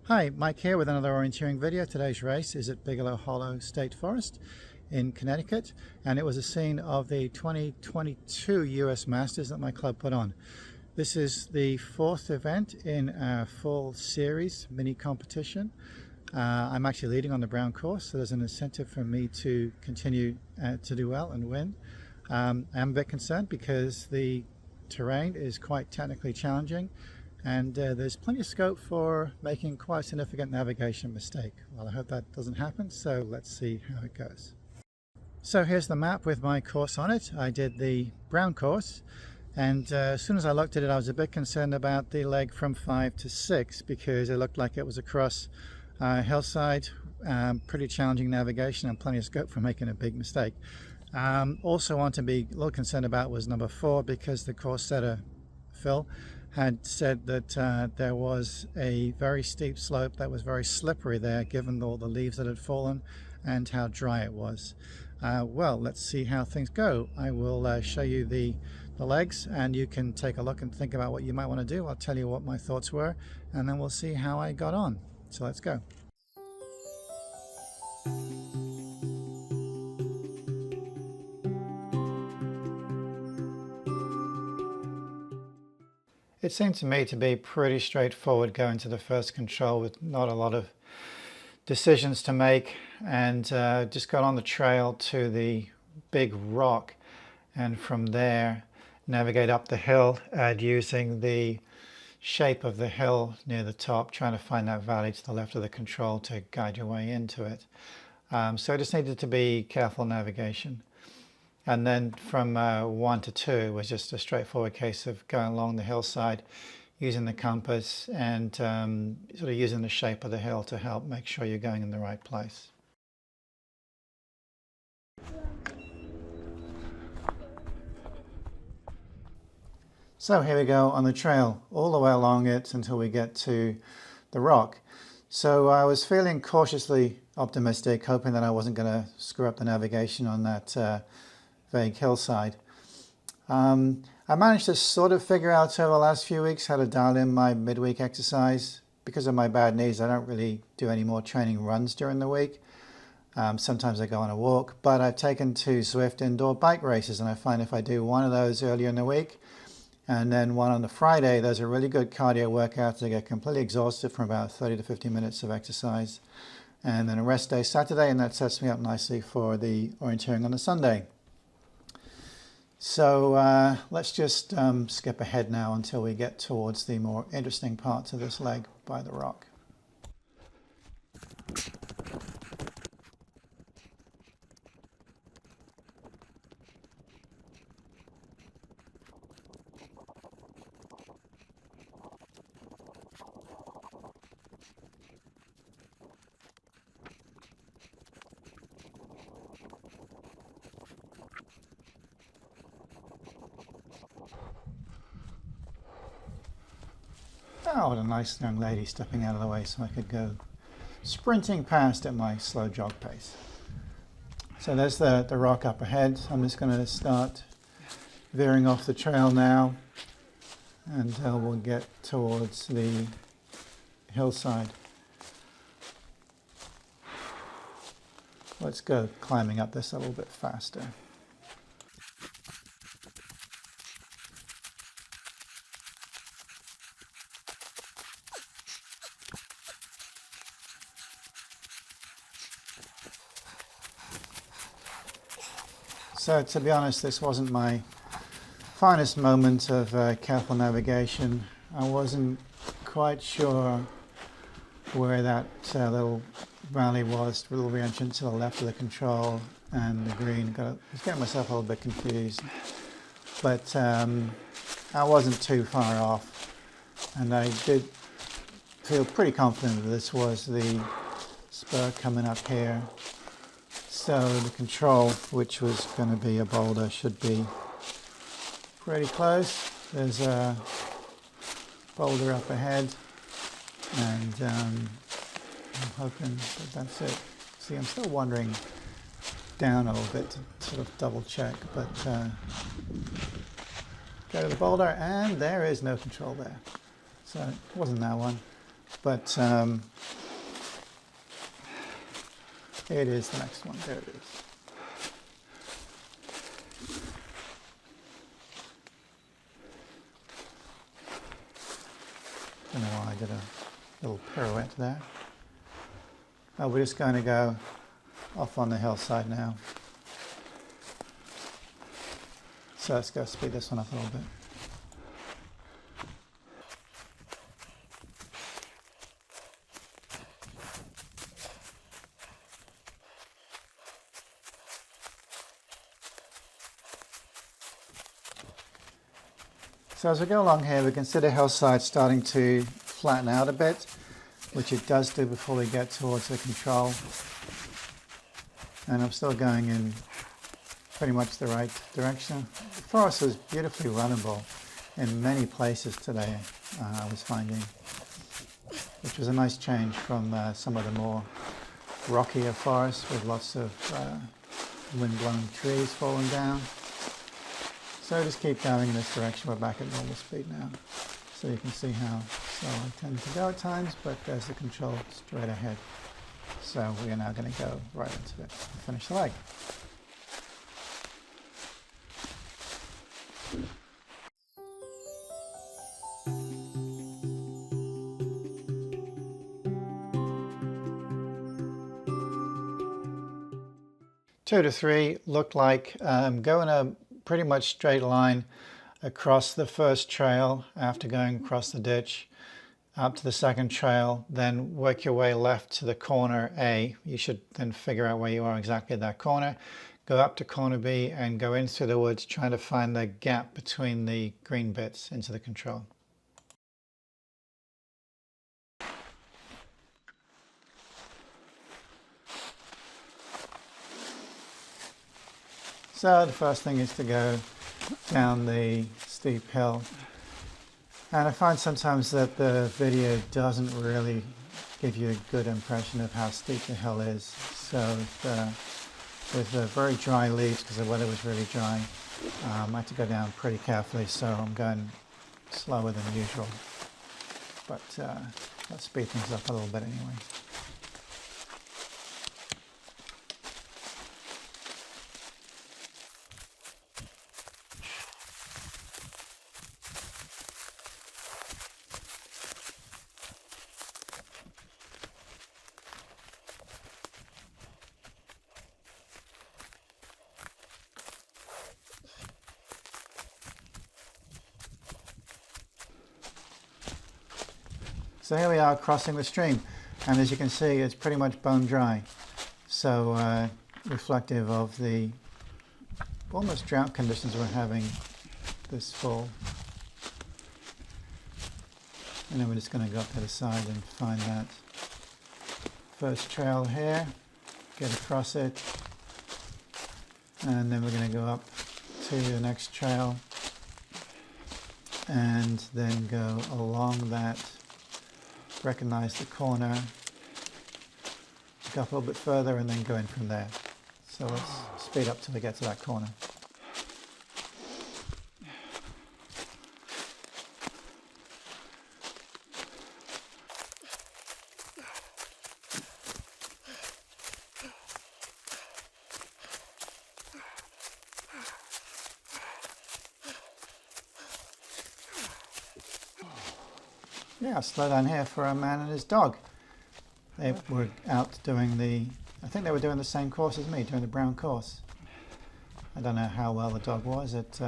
Hi, Mike here with another orienteering video. Today's race is at Bigelow Hollow State Forest in Connecticut, and it was a scene of the 2022 US Masters that my club put on. This is the fourth event in our full series mini competition. I'm actually leading on the brown course, so there's an incentive for me to continue to do well and win. I am a bit concerned because the terrain is quite technically challenging, and there's plenty of scope for making quite a significant navigation mistake. Well, I hope that doesn't happen, so let's see how it goes. So here's the map with my course on it. I did the brown course, and as soon as I looked at it, I was a bit concerned about the leg from 5 to 6 because it looked like it was across hillside, pretty challenging navigation and plenty of scope for making a big mistake. Also want to be a little concerned about was number 4 because the course setter, Phil, had said that there was a very steep slope that was very slippery there given all the leaves that had fallen and how dry it was. Well, let's see how things go. I will show you the legs and you can take a look and think about what you might want to do. I'll tell you what my thoughts were and then we'll see how I got on. So let's go. It seemed to me to be pretty straightforward going to the first control with not a lot of decisions to make, and just got on the trail to the big rock and from there navigate up the hill and using the shape of the hill near the top, trying to find that valley to the left of the control to guide your way into it. So I just needed to be careful navigation. And then from 1 to 2 was just a straightforward case of going along the hillside, using the compass and sort of using the shape of the hill to help make sure you're going in the right place. So here we go on the trail, all the way along it until we get to the rock. So I was feeling cautiously optimistic, hoping that I wasn't going to screw up the navigation on that vague hillside. I managed to sort of figure out over the last few weeks how to dial in my midweek exercise. Because of my bad knees, I don't really do any more training runs during the week. Sometimes I go on a walk, but I've taken 2 Zwift indoor bike races, and I find if I do one of those earlier in the week and then one on the Friday, those are really good cardio workouts. I get completely exhausted from about 30 to 50 minutes of exercise, and then a rest day Saturday, and that sets me up nicely for the orienteering on the Sunday. So let's just skip ahead now until we get towards the more interesting parts of this leg by the rock. Oh, what a nice young lady stepping out of the way so I could go sprinting past at my slow jog pace. So there's the rock up ahead. I'm just going to start veering off the trail now until we'll get towards the hillside. Let's go climbing up this a little bit faster. So to be honest, this wasn't my finest moment of careful navigation. I wasn't quite sure where that little valley was, the little re-entrance to the left of the control and the green. I was getting myself a little bit confused, but I wasn't too far off, and I did feel pretty confident that this was the spur coming up here. So the control, which was going to be a boulder, should be pretty close. There's a boulder up ahead, and I'm hoping that that's it. See, I'm still wandering down a little bit to sort of double check, but go to the boulder, and there is no control there. So it wasn't that one. But here it is, the next one. There it is. Don't know why I did a little pirouette there. Oh, we're just going to go off on the hillside now. So let's go speed this one up a little bit. So as we go along here, we can see the hillside starting to flatten out a bit, which it does do before we get towards the control. And I'm still going in pretty much the right direction. The forest is beautifully runnable in many places today, I was finding, which was a nice change from some of the more rockier forests with lots of wind-blown trees falling down. So just keep going in this direction. We're back at normal speed now. So you can see how slow I tend to go at times, but there's the control straight ahead. So we are now going to go right into it and finish the leg. Two to three looked like going a pretty much straight line across the first trail after going across the ditch up to the second trail, then work your way left to the corner A. You should then figure out where you are exactly at that corner. Go up to corner B and go in through the woods trying to find the gap between the green bits into the control. So the first thing is to go down the steep hill, and I find sometimes that the video doesn't really give you a good impression of how steep the hill is. So with the very dry leaves, because the weather was really dry, I had to go down pretty carefully, so I'm going slower than usual, but let's speed things up a little bit anyway. So here we are crossing the stream, and as you can see it's pretty much bone dry, so reflective of the almost drought conditions we're having this fall. And then we're just going to go up to the side and find that first trail here, get across it, and then we're going to go up to the next trail and then go along that, recognize the corner, go up a little bit further and then go in from there. So let's speed up till we get to that corner. Yeah, slow down here for a man and his dog. They were out doing I think they were doing the same course as me, doing the brown course. I don't know how well the dog was at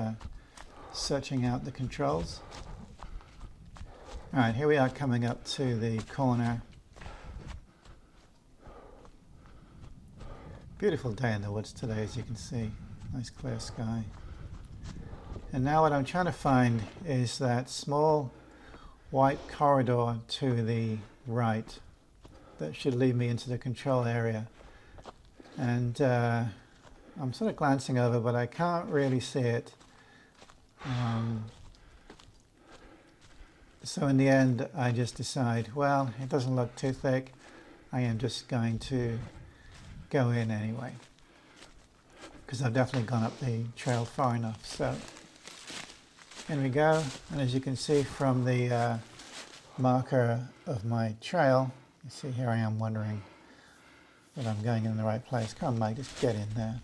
searching out the controls. Alright, here we are coming up to the corner. Beautiful day in the woods today, as you can see. Nice clear sky. And now what I'm trying to find is that small white corridor to the right that should lead me into the control area, and I'm sort of glancing over but I can't really see it, so in the end I just decide, well, it doesn't look too thick, I am just going to go in anyway because I've definitely gone up the trail far enough. So in we go, and as you can see from the marker of my trail. You see here I am wondering that I'm going in the right place. Come on, mate, just get in there.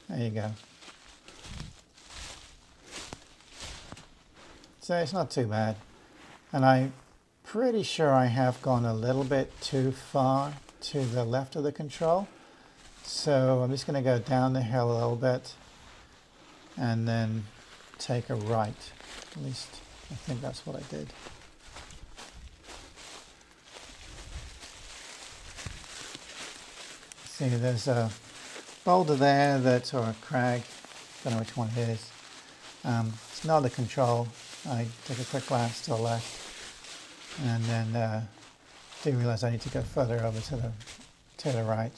There you go. So it's not too bad. And I'm pretty sure I have gone a little bit too far to the left of the control. So I'm just going to go down the hill a little bit and then take a right. At least I think that's what I did. See, there's a boulder there that's, or a crag, don't know which one it is. It's not the control. I take a quick glance to the left and then do realize I need to go further over to the right.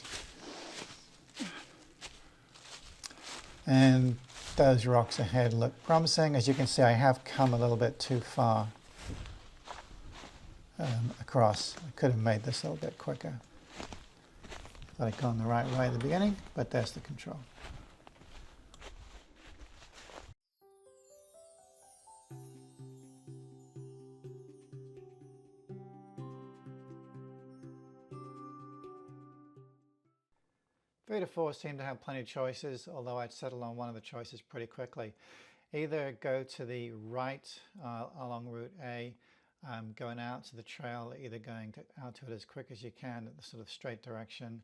And those rocks ahead look promising. As you can see, I have come a little bit too far across. I could have made this a little bit quicker. Thought I'd gone the right way at the beginning, but there's the control. Three to four seem to have plenty of choices, although I'd settle on one of the choices pretty quickly. Either go to the right along Route A, going out to the trail, either going out to it as quick as you can at the sort of straight direction,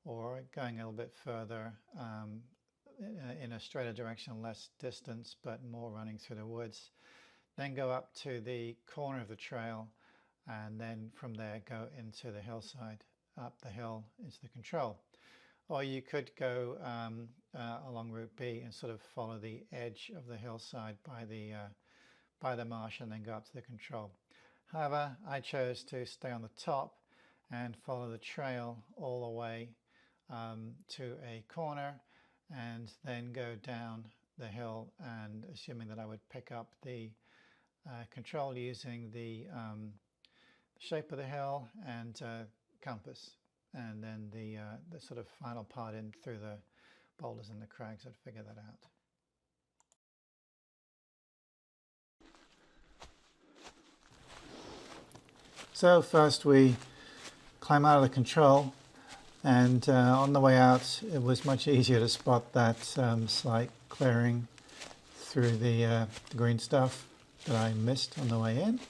or going a little bit further in a straighter direction, less distance, but more running through the woods. Then go up to the corner of the trail, and then from there go into the hillside, up the hill into the control. Or you could go along Route B and sort of follow the edge of the hillside by the marsh and then go up to the control. However, I chose to stay on the top and follow the trail all the way to a corner and then go down the hill, and assuming that I would pick up the control using the shape of the hill and compass. And then the sort of final part in through the boulders and the crags, I'd figure that out. So first we climb out of the control, and on the way out it was much easier to spot that slight clearing through the green stuff that I missed on the way in.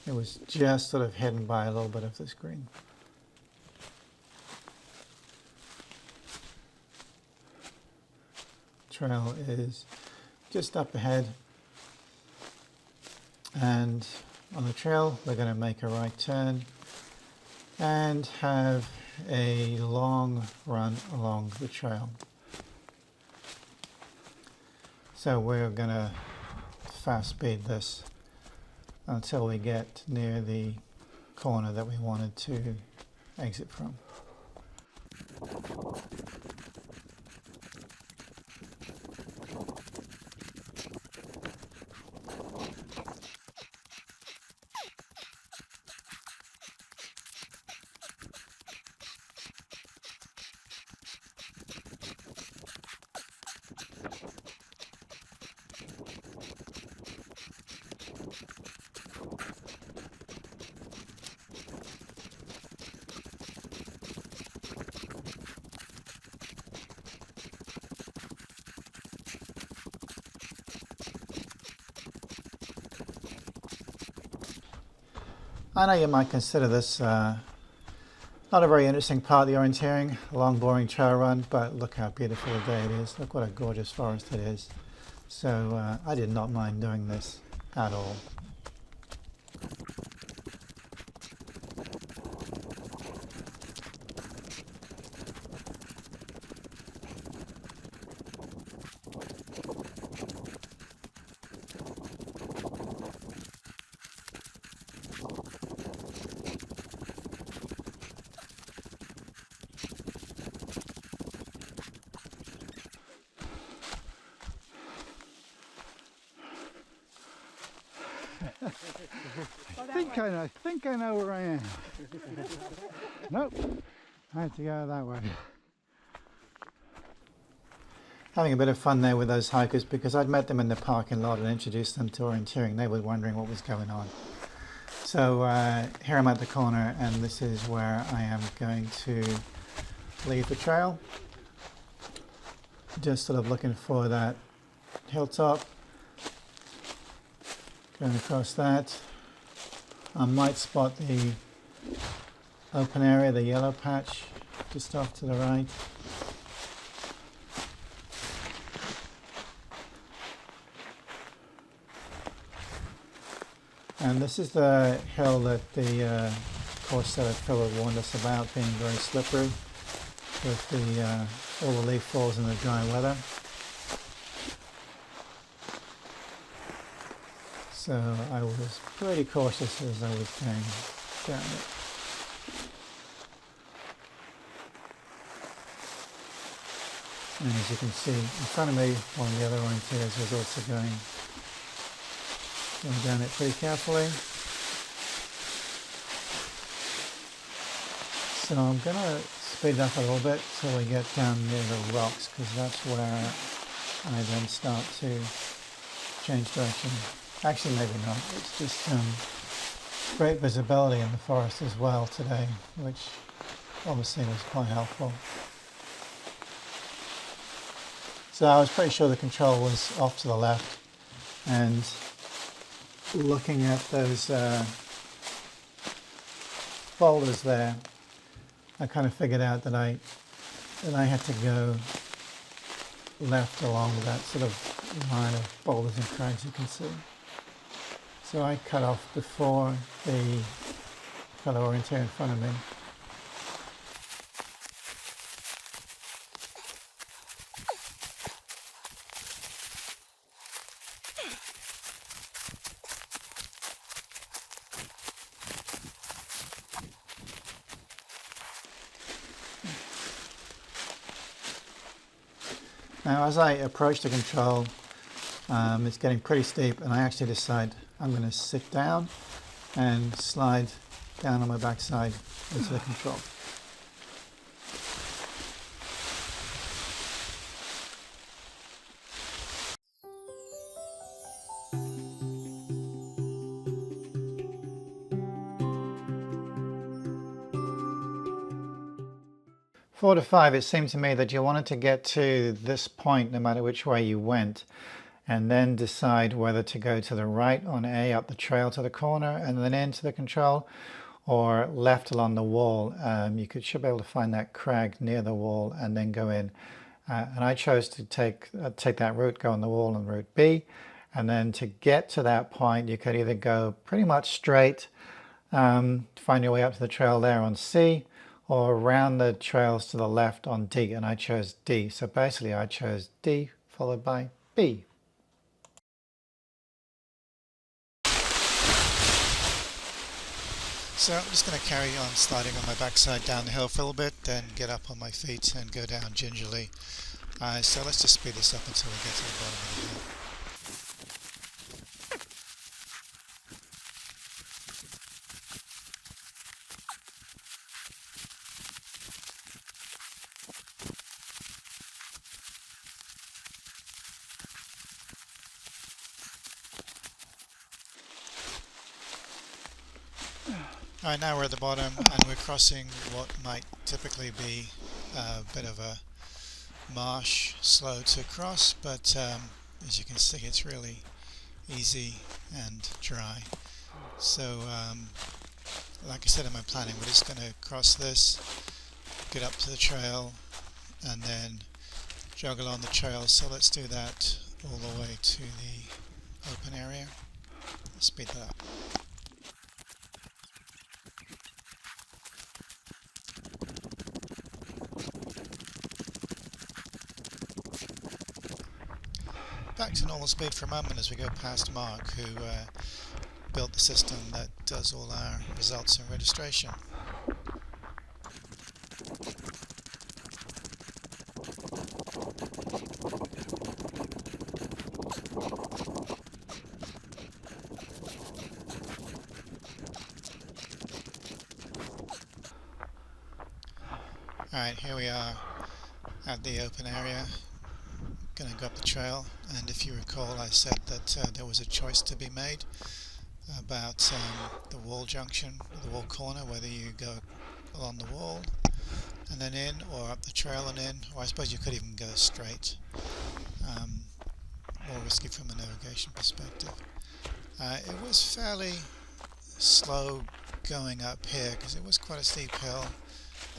It was just sort of hidden by a little bit of this green. Trail is just up ahead, and on the trail we're going to make a right turn and have a long run along the trail. So we're going to fast speed this until we get near the corner that we wanted to exit from. I know you might consider this not a very interesting part of the orienteering, a long boring trail run, but look how beautiful a day it is. Look what a gorgeous forest it is. So I did not mind doing this at all. I think I know where I am. Nope, I had to go that way. having a bit of fun there with those hikers because I'd met them in the parking lot and introduced them to orienteering. They were wondering what was going on. So here I'm at the corner, and this is where I am going to leave the trail. Just sort of looking for that hilltop, going across that. I might spot the open area, the yellow patch just off to the right. And this is the hill that the course setter Phil had warned us about being very slippery with the all the leaf falls in the dry weather. So I was pretty cautious as I was going down it. And as you can see in front of me, one of the other orienteers was also going down it pretty carefully. So I'm going to speed it up a little bit till we get down near the rocks, because that's where I then start to change direction. Actually, maybe not. It's just great visibility in the forest as well today, which obviously was quite helpful. So I was pretty sure the control was off to the left, and looking at those boulders there, I kind of figured out that I had to go left along that sort of line of boulders and crags you can see. So I cut off before the fellow orienteer in front of me. 'Now as I approach the control, it's getting pretty steep, and I actually decide I'm going to sit down and slide down on my backside into the control. Four to five, it seemed to me that you wanted to get to this point no matter which way you went, and then decide whether to go to the right on A up the trail to the corner and then into the control, or left along the wall. Should be able to find that crag near the wall and then go in. And I chose to take that route, go on the wall on route B, and then to get to that point you could either go pretty much straight, find your way up to the trail there on C, or around the trails to the left on D, and I chose D. So basically I chose D followed by B. So I'm just going to carry on sliding on my backside down the hill for a little bit, then get up on my feet and go down gingerly. So let's just speed this up until we get to the bottom of the hill. Alright, now we're at the bottom and we're crossing what might typically be a bit of a marsh, slow to cross, but as you can see it's really easy and dry. So like I said in my planning, we're just going to cross this, get up to the trail and then jog along the trail. So let's do that all the way to the open area. Let's speed that up. Back to normal speed for a moment as we go past Mark, who built the system that does all our results and registration. Alright, here we are at the open area. going to go up the trail, and if you recall, I said that there was a choice to be made about the wall junction, the wall corner, whether you go along the wall and then in, or up the trail and in, or I suppose you could even go straight. More risky from a navigation perspective. It was fairly slow going up here because it was quite a steep hill.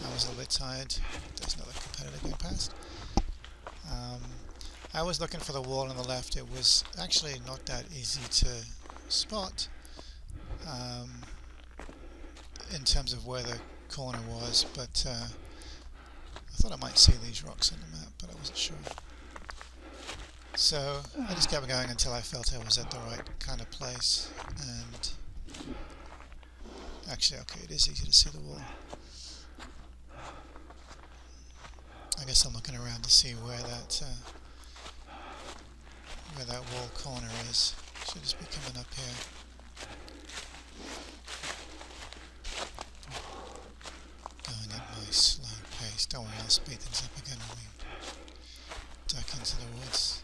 I was a little bit tired. There's another competitor going past. I was looking for the wall on the left. It was actually not that easy to spot in terms of where the corner was, but I thought I might see these rocks on the map, but I wasn't sure. So I just kept going until I felt I was at the right kind of place, and actually, okay, it is easy to see the wall. I guess I'm looking around to see where that wall corner is. Should just be coming up here. Going at my slow pace. Don't worry, I'll speed things up again when we duck into the woods.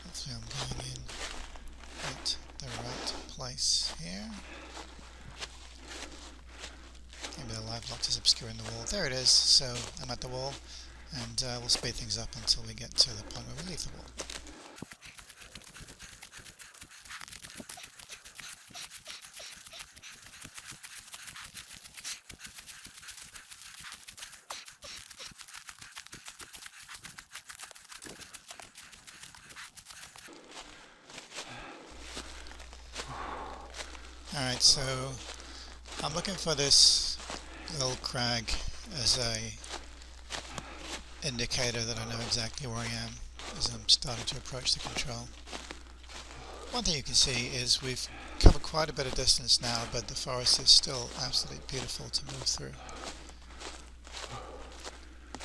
Hopefully I'm going in at the right place here. Maybe the live lock is obscuring the wall. There it is. So I'm at the wall, and we'll speed things up until we get to the point where we leave the wall. Alright, so I'm looking for this little crag as a indicator that I know exactly where I am as I'm starting to approach the control. One thing you can see is we've covered quite a bit of distance now, but the forest is still absolutely beautiful to move through.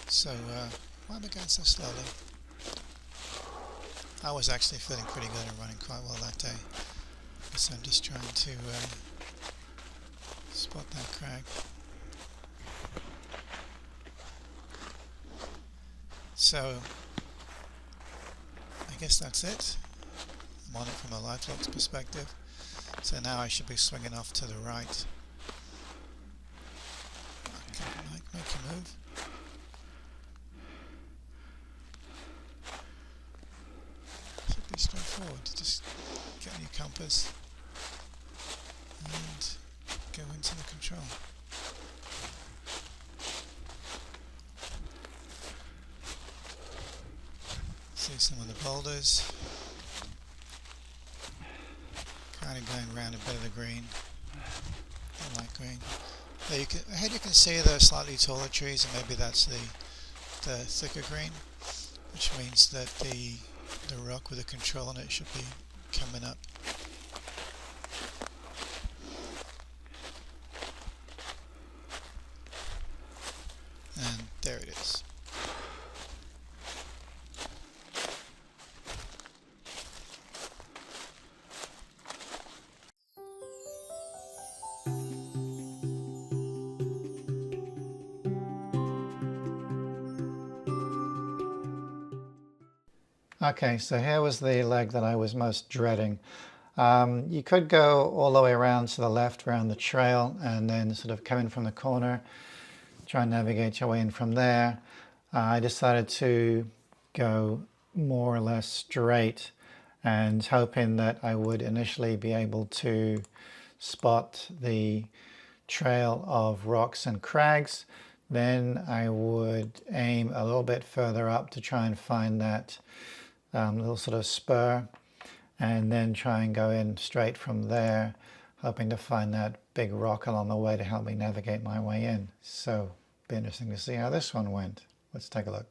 So why am I going so slowly? I was actually feeling pretty good and running quite well that day. So I'm just trying to spot that crag. So I guess that's it. I'm on it from a live lock's perspective. So now I should be swinging off to the right. Okay, Mike, make a move. Should be straightforward. Just get your compass and go into the control. See some of the boulders. Kind of going around a bit of the green, the light green. There ahead you can see the slightly taller trees, and maybe that's the thicker green, which means that the rock with the control on it should be coming up. And there it is. Okay, so here was the leg that I was most dreading. You could go all the way around to the left around the trail and then sort of come in from the corner, try and navigate your way in from there. I decided to go more or less straight and hoping that I would initially be able to spot the trail of rocks and crags. Then I would aim a little bit further up to try and find that little sort of spur, and then try and go in straight from there, hoping to find that big rock along the way to help me navigate my way in. So it'll be interesting to see how this one went. Let's take a look.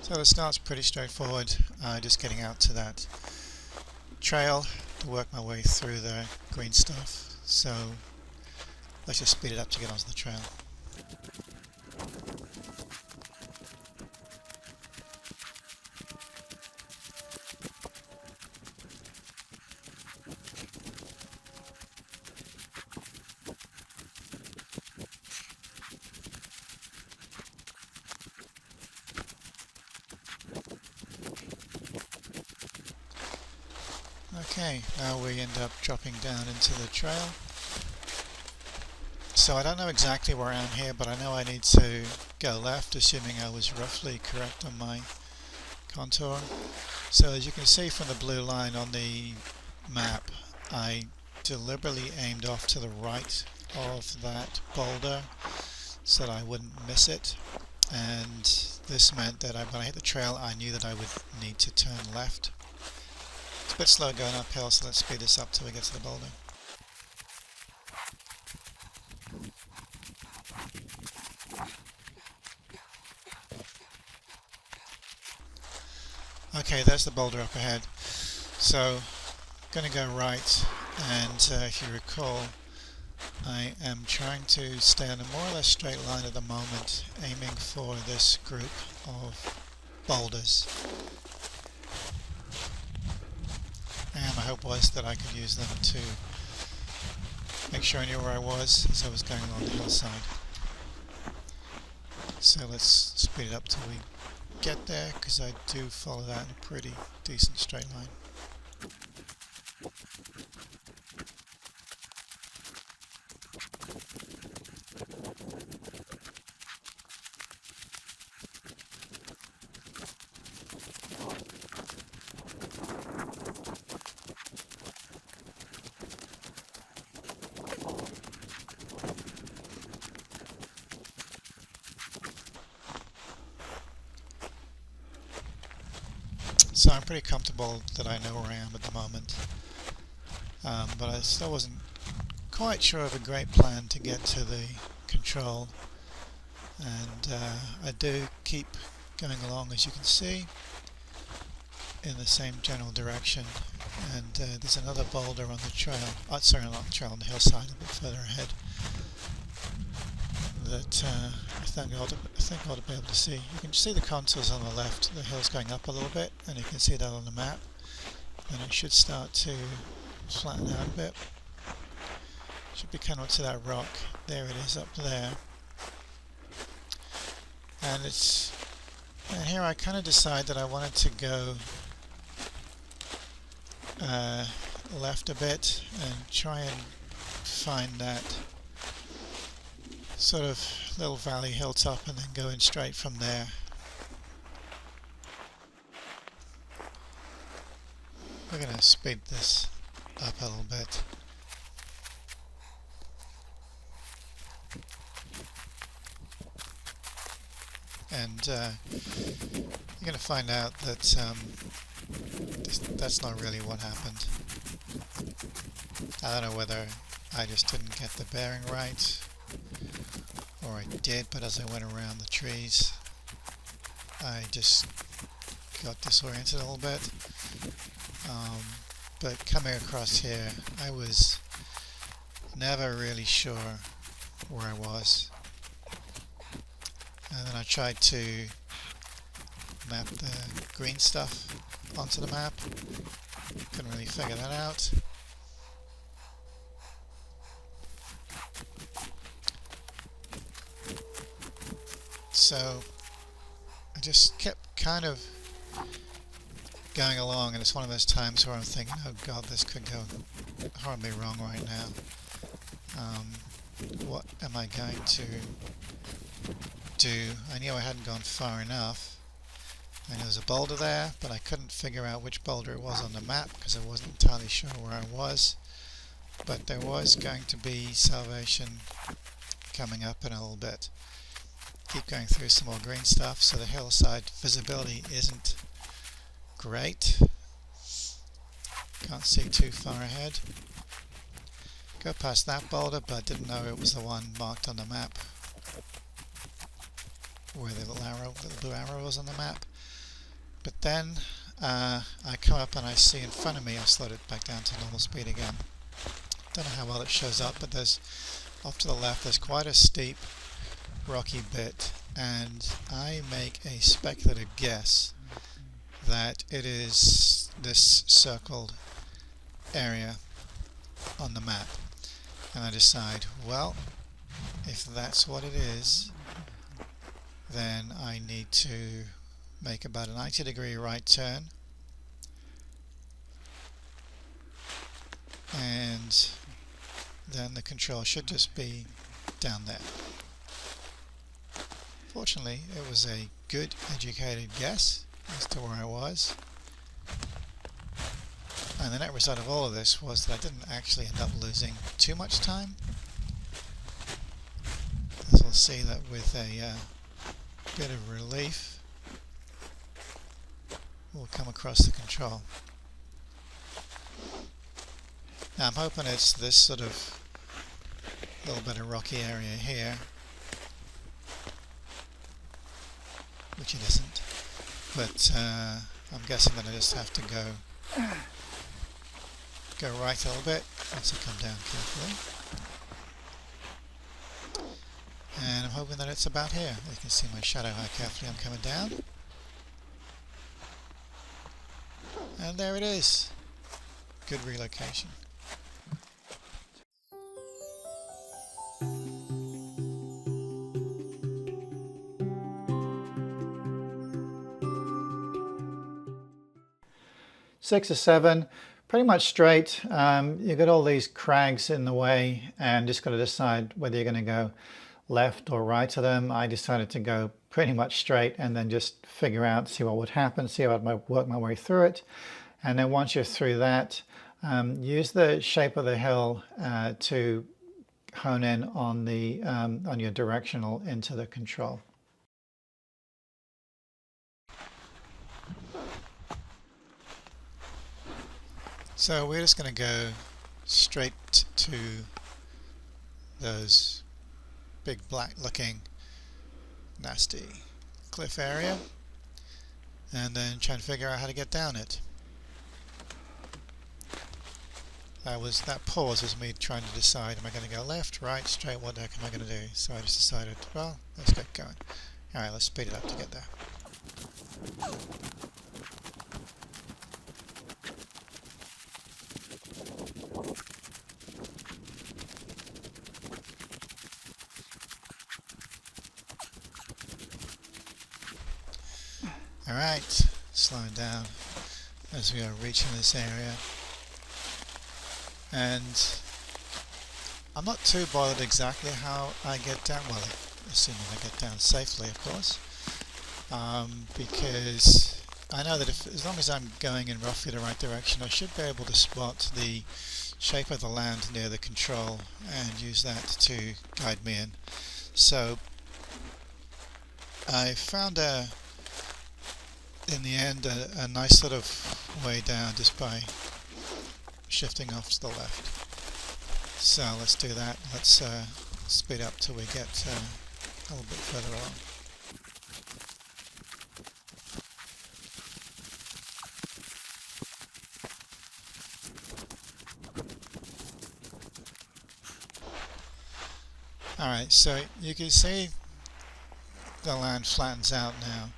So the start's pretty straightforward, just getting out to that trail to work my way through the green stuff. So let's just speed it up to get onto the trail. Okay, now we end up dropping down into the trail. So I don't know exactly where I am here, but I know I need to go left, assuming I was roughly correct on my contour. So as you can see from the blue line on the map, I deliberately aimed off to the right of that boulder so that I wouldn't miss it, and this meant that when I hit the trail I knew that I would need to turn left. It's a bit slow going uphill, so let's speed this up till we get to the boulder. Okay, there's the boulder up ahead. So I'm going to go right, and if you recall, I am trying to stay on a more or less straight line at the moment, aiming for this group of boulders. And my hope was that I could use them to make sure I knew where I was as I was going along the hillside. So let's speed it up till we get there, because I do follow that in a pretty decent straight line. So I'm pretty comfortable that I know where I am at the moment, but I still wasn't quite sure of a great plan to get to the control, and I do keep going along, as you can see, in the same general direction, and there's another boulder on the trail, sorry, not the trail, on the hillside a bit further ahead, that I think I ought to be able to see. You can see the contours on the left, the hill's going up a little bit, and you can see that on the map, and it should start to flatten out a bit. Should be coming up to that rock. There it is up there, and here I kind of decided that I wanted to go left a bit and try and find that sort of little valley hilltop and then go in straight from there. We're going to speed this up a little bit. And you're going to find out that that's not really what happened. I don't know whether I just didn't get the bearing right, or I did, but as I went around the trees I just got disoriented a little bit. But coming across here, I was never really sure where I was, and then I tried to map the green stuff onto the map. Couldn't really figure that out. So I just kept kind of going along, and it's one of those times where I'm thinking, oh god, this could go horribly wrong right now. What am I going to do? I knew I hadn't gone far enough. I knew there was a boulder there, but I couldn't figure out which boulder it was on the map because I wasn't entirely sure where I was. But there was going to be salvation coming up in a little bit. Keep going through some more green stuff, so the hillside visibility isn't great. Can't see too far ahead. Go past that boulder, but didn't know it was the one marked on the map, where the little arrow, the blue arrow was on the map. But then I come up and I see in front of me, I slowed it back down to normal speed again. Don't know how well it shows up, but there's off to the left, there's quite a steep rocky bit, and I make a speculative guess that it is this circled area on the map, and I decide, well, if that's what it is, then I need to make about a 90-degree right turn and then the control should just be down there. Fortunately, it was a good educated guess as to where I was, and the net result of all of this was that I didn't actually end up losing too much time, as we'll see that with a bit of relief we'll come across the control. Now I'm hoping it's this sort of little bit of rocky area here, which it isn't, but I'm guessing that I just have to go right a little bit once I come down carefully, and I'm hoping that it's about here. You can see my shadow how carefully I'm coming down, and there it is. Good relocation. Six or seven, pretty much straight. You've got all these crags in the way and just got to decide whether you're going to go left or right of them. I decided to go pretty much straight and then just figure out, see what would happen, see how I might work my way through it. And then once you're through that, use the shape of the hill to hone in on the on your directional into the control. So we're just going to go straight to those big black looking nasty cliff area and then try and figure out how to get down it. That pause was me trying to decide, am I going to go left, right, straight, what the heck am I going to do? So I just decided, well, let's get going. Alright, let's speed it up to get there. Alright, slowing down as we are reaching this area, and I'm not too bothered exactly how I get down, well, assuming I get down safely of course, because I know that as long as I'm going in roughly the right direction, I should be able to spot the shape of the land near the control and use that to guide me in. So I found in the end a nice sort of way down just by shifting off to the left. So let's do that. Let's speed up till we get a little bit further along. Alright, so you can see the land flattens out now,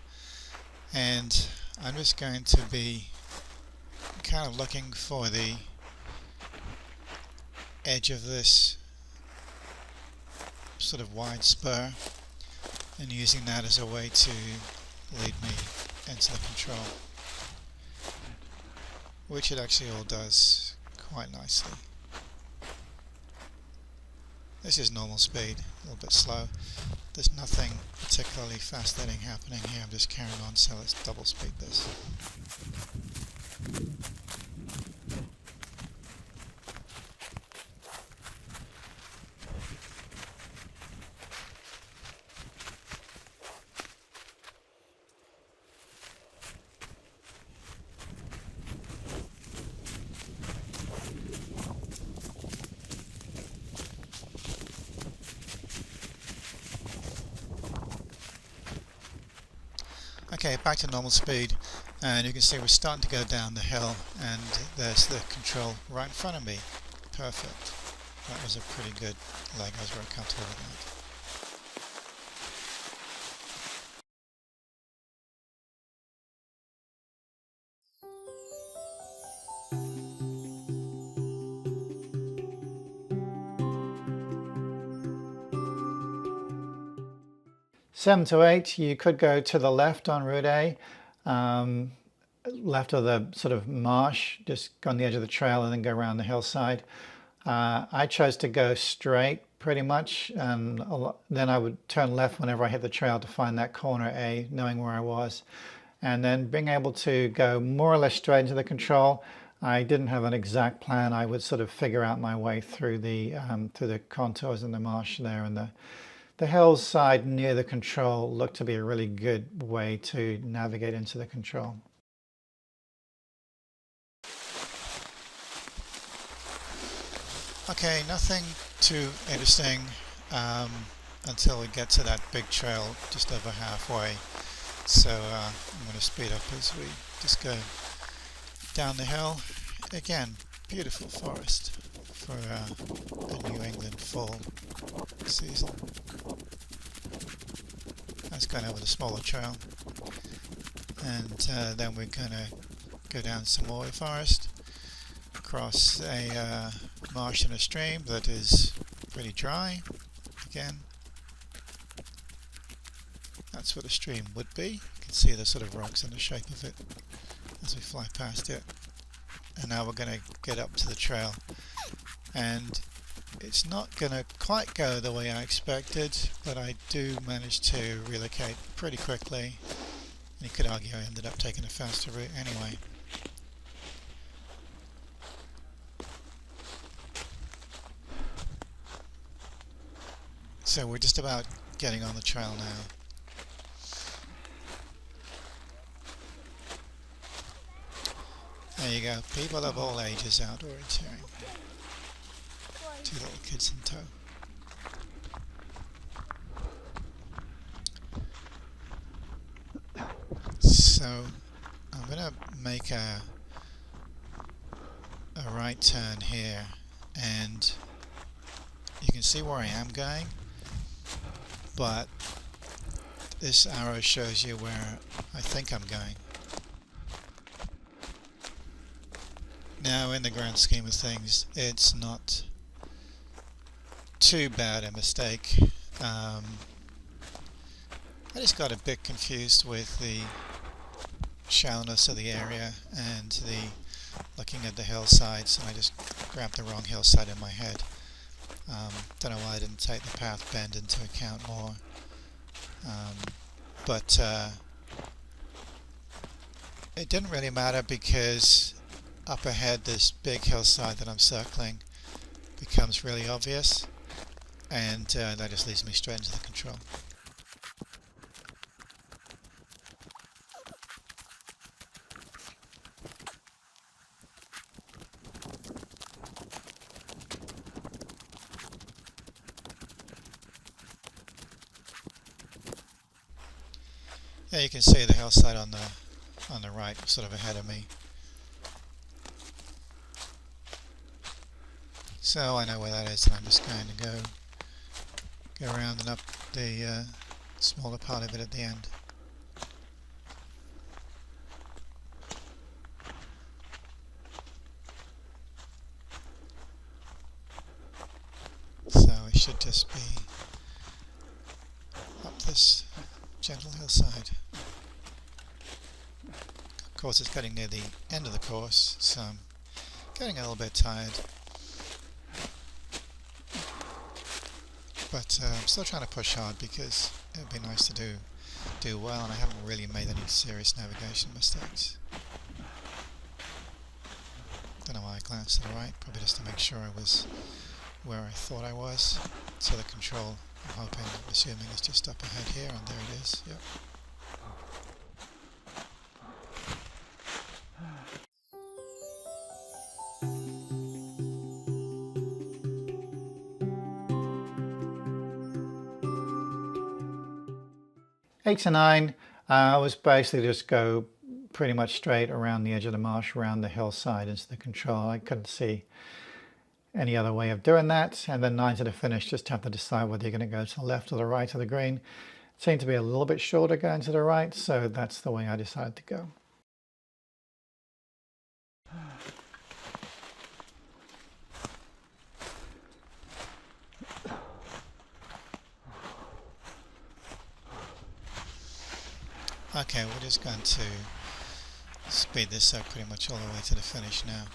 and I'm just going to be kind of looking for the edge of this sort of wide spur and using that as a way to lead me into the control, which it actually all does quite nicely. This is normal speed, a little bit slow. There's nothing particularly fascinating happening here, I'm just carrying on, so let's double speed this. Okay, back to normal speed, and you can see we're starting to go down the hill, and there's the control right in front of me. Perfect. That was a pretty good leg. I was very comfortable with that. 7 to 8, you could go to the left on Route A. left of the sort of marsh, just go on the edge of the trail and then go around the hillside. I chose to go straight pretty much, and then I would turn left whenever I hit the trail to find that corner A, knowing where I was. And then being able to go more or less straight into the control. I didn't have an exact plan. I would sort of figure out my way through the contours in the marsh there, and the hillside near the control looked to be a really good way to navigate into the control. Okay, nothing too interesting until we get to that big trail just over halfway. So I'm going to speed up as we just go down the hill. Again, beautiful forest for a New England fall season. That's going over the smaller trail. And then we're going to go down some more forest, across a marsh and a stream that is pretty dry. Again, that's what a stream would be. You can see the sort of rocks and the shape of it as we fly past it. And now we're going to get up to the trail, and it's not going to quite go the way I expected, but I do manage to relocate pretty quickly, and you could argue I ended up taking a faster route anyway. So we're just about getting on the trail now. There you go, people of all ages out orienteering. 2 little kids in tow. So I'm going to make a right turn here, and you can see where I am going, but this arrow shows you where I think I'm going. Now, in the grand scheme of things, it's not too bad a mistake. I just got a bit confused with the shallowness of the area and the looking at the hillsides, and I just grabbed the wrong hillside in my head. Don't know why I didn't take the path bend into account more. But it didn't really matter, because up ahead this big hillside that I'm circling becomes really obvious, and that just leads me straight into the control. Yeah, you can see the hillside on the right, sort of ahead of me. So I know where that is, and I'm just going to go around and up the smaller part of it at the end. So it should just be up this gentle hillside. Of course, it's getting near the end of the course, so I'm getting a little bit tired. But I'm still trying to push hard, because it would be nice to do well, and I haven't really made any serious navigation mistakes. Don't know why I glanced to the right, probably just to make sure I was where I thought I was. So the control, I'm assuming is just up ahead here, and there it is. Yep. Eight to 9 was basically just go pretty much straight around the edge of the marsh, around the hillside into the control. I couldn't see any other way of doing that. And then 9 to the finish, just have to decide whether you're going to go to the left or the right of the green. It seemed to be a little bit shorter going to the right, so that's the way I decided to go. Okay, we're just going to speed this up pretty much all the way to the finish now.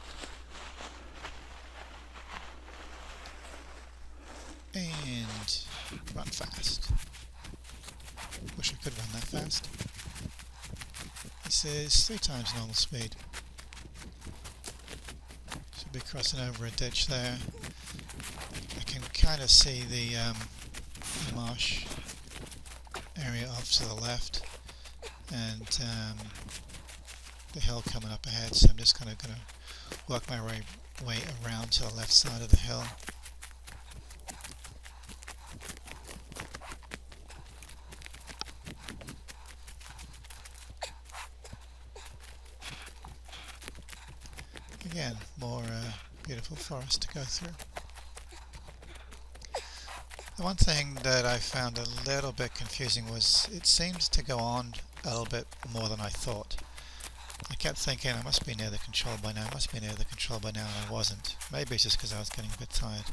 And run fast. Wish I could run that fast. This is 3 times normal speed. Should be crossing over a ditch there. I can kind of see the marsh area off to the left, and the hill coming up ahead, so I'm just kind of going to work my way around to the left side of the hill. Again, more beautiful forest to go through. The one thing that I found a little bit confusing was it seems to go on a little bit more than I thought. I kept thinking I must be near the control by now, and I wasn't. Maybe it's just because I was getting a bit tired.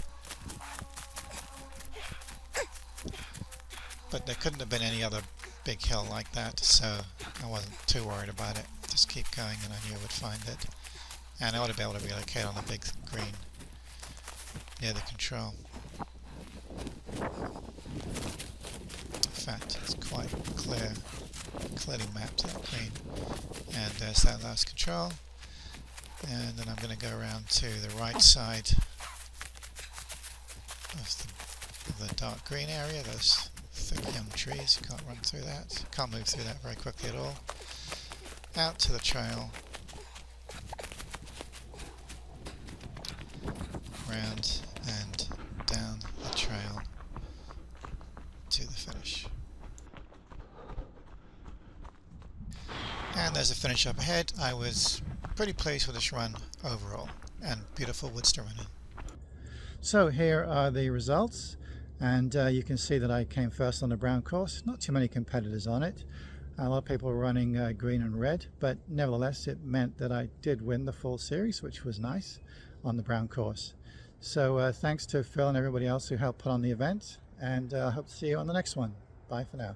But there couldn't have been any other big hill like that, so I wasn't too worried about it. Just keep going and I knew I would find it. And I ought to be able to relocate on the big green near the control. In fact, it's quite clearly mapped that green. And there's that last control. And then I'm going to go around to the right side of the dark green area, those thick young trees. You can't run through that. Can't move through that very quickly at all. Out to the trail. Round and down the trail to the finish. And there's a finish up ahead. I was pretty pleased with this run overall, and beautiful woods to run in. So here are the results, and you can see that I came first on the brown course. Not too many competitors on it. A lot of people were running green and red, but nevertheless it meant that I did win the full series, which was nice on the brown course. So thanks to Phil and everybody else who helped put on the event, and I hope to see you on the next one. Bye for now.